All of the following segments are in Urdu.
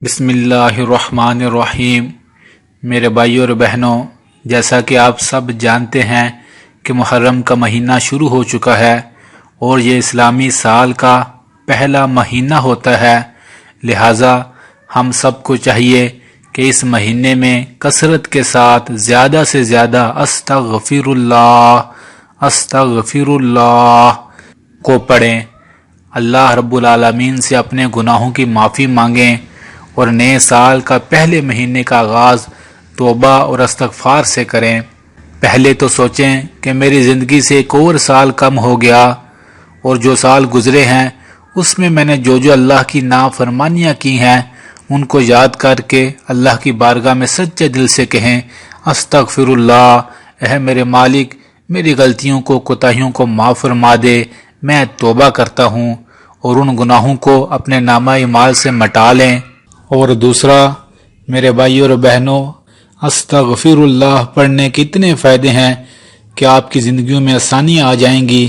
بسم اللہ الرحمن الرحیم۔ میرے بھائیوں اور بہنوں، جیسا کہ آپ سب جانتے ہیں کہ محرم کا مہینہ شروع ہو چکا ہے اور یہ اسلامی سال کا پہلا مہینہ ہوتا ہے، لہٰذا ہم سب کو چاہیے کہ اس مہینے میں کثرت کے ساتھ زیادہ سے زیادہ استغفر اللہ کو پڑھیں، اللہ رب العالمین سے اپنے گناہوں کی معافی مانگیں اور نئے سال کا پہلے مہینے کا آغاز توبہ اور استغفار سے کریں۔ پہلے تو سوچیں کہ میری زندگی سے ایک اور سال کم ہو گیا اور جو سال گزرے ہیں اس میں نے جو اللہ کی نافرمانیاں کی ہیں ان کو یاد کر کے اللہ کی بارگاہ میں سچے دل سے کہیں، استغفر اللہ، اے میرے مالک میری غلطیوں کو کوتاہیوں کو معاف فرما دے، میں توبہ کرتا ہوں، اور ان گناہوں کو اپنے نامہ اعمال سے مٹا لیں۔ اور دوسرا، میرے بھائیوں اور بہنوں، استغفر اللہ پڑھنے کے اتنے فائدے ہیں کہ آپ کی زندگیوں میں آسانیاں آ جائیں گی۔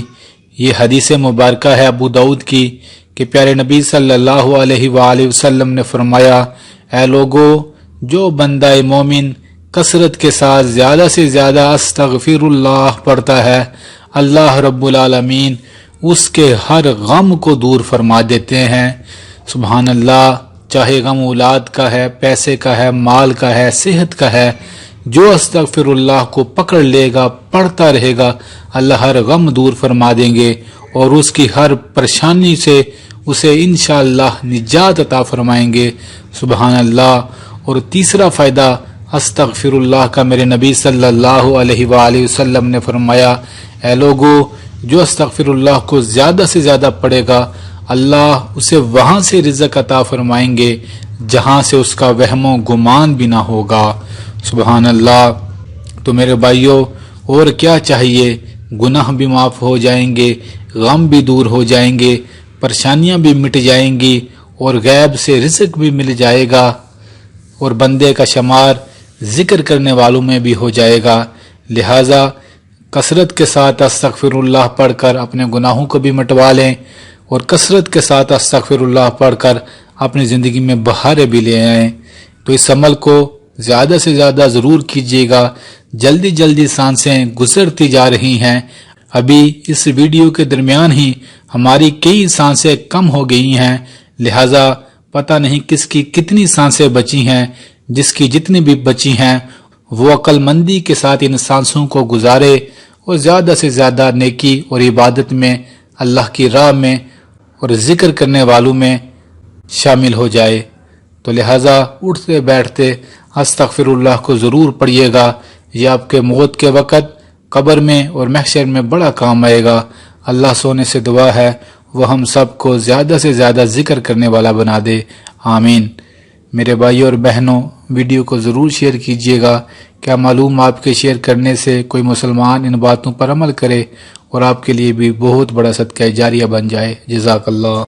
یہ حدیث مبارکہ ہے ابو داؤد کی کہ پیارے نبی صلی اللہ علیہ وآلہ وسلم نے فرمایا، اے لوگو، جو بندہ مومن کثرت کے ساتھ زیادہ سے زیادہ استغفر اللہ پڑھتا ہے، اللہ رب العالمین اس کے ہر غم کو دور فرما دیتے ہیں۔ سبحان اللہ، چاہے غم اولاد کا ہے، پیسے کا ہے، مال کا ہے، صحت کا ہے، جو استغفر اللہ کو پکڑ لے گا، پڑھتا رہے گا، اللہ ہر غم دور فرما دیں گے اور اس کی ہر پریشانی سے اسے انشاءاللہ نجات عطا فرمائیں گے۔ سبحان اللہ۔ اور تیسرا فائدہ استغفر اللہ کا، میرے نبی صلی اللہ علیہ وآلہ وسلم نے فرمایا، اے لوگو، جو استغفر اللہ کو زیادہ سے زیادہ پڑھے گا، اللہ اسے وہاں سے رزق عطا فرمائیں گے جہاں سے اس کا وہم و گمان بھی نہ ہوگا۔ سبحان اللہ۔ تو میرے بھائیوں، اور کیا چاہیے؟ گناہ بھی معاف ہو جائیں گے، غم بھی دور ہو جائیں گے، پریشانیاں بھی مٹ جائیں گی اور غیب سے رزق بھی مل جائے گا، اور بندے کا شمار ذکر کرنے والوں میں بھی ہو جائے گا۔ لہٰذا کثرت کے ساتھ استغفر اللہ پڑھ کر اپنے گناہوں کو بھی مٹوا لیں اور کثرت کے ساتھ استغفر اللہ پڑھ کر اپنی زندگی میں بہاریں بھی لے آئیں۔ تو اس عمل کو زیادہ سے زیادہ ضرور کیجیے گا۔ جلدی جلدی سانسیں گزرتی جا رہی ہیں، ابھی اس ویڈیو کے درمیان ہی ہماری کئی سانسیں کم ہو گئی ہیں، لہٰذا پتہ نہیں کس کی کتنی سانسیں بچی ہیں۔ جس کی جتنی بھی بچی ہیں وہ عقل مندی کے ساتھ ان سانسوں کو گزارے اور زیادہ سے زیادہ نیکی اور عبادت میں، اللہ کی راہ میں اور ذکر کرنے والوں میں شامل ہو جائے۔ تو لہٰذا اٹھتے بیٹھتے استغفر اللہ کو ضرور پڑھیے گا، یہ آپ کے موت کے وقت قبر میں اور محشر میں بڑا کام آئے گا۔ اللہ سونے سے دعا ہے وہ ہم سب کو زیادہ سے زیادہ ذکر کرنے والا بنا دے، آمین۔ میرے بھائیوں اور بہنوں، ویڈیو کو ضرور شیئر کیجیے گا، کیا معلوم آپ کے شیئر کرنے سے کوئی مسلمان ان باتوں پر عمل کرے اور آپ کے لیے بھی بہت بڑا صدقہ جاریہ بن جائے۔ جزاک اللہ۔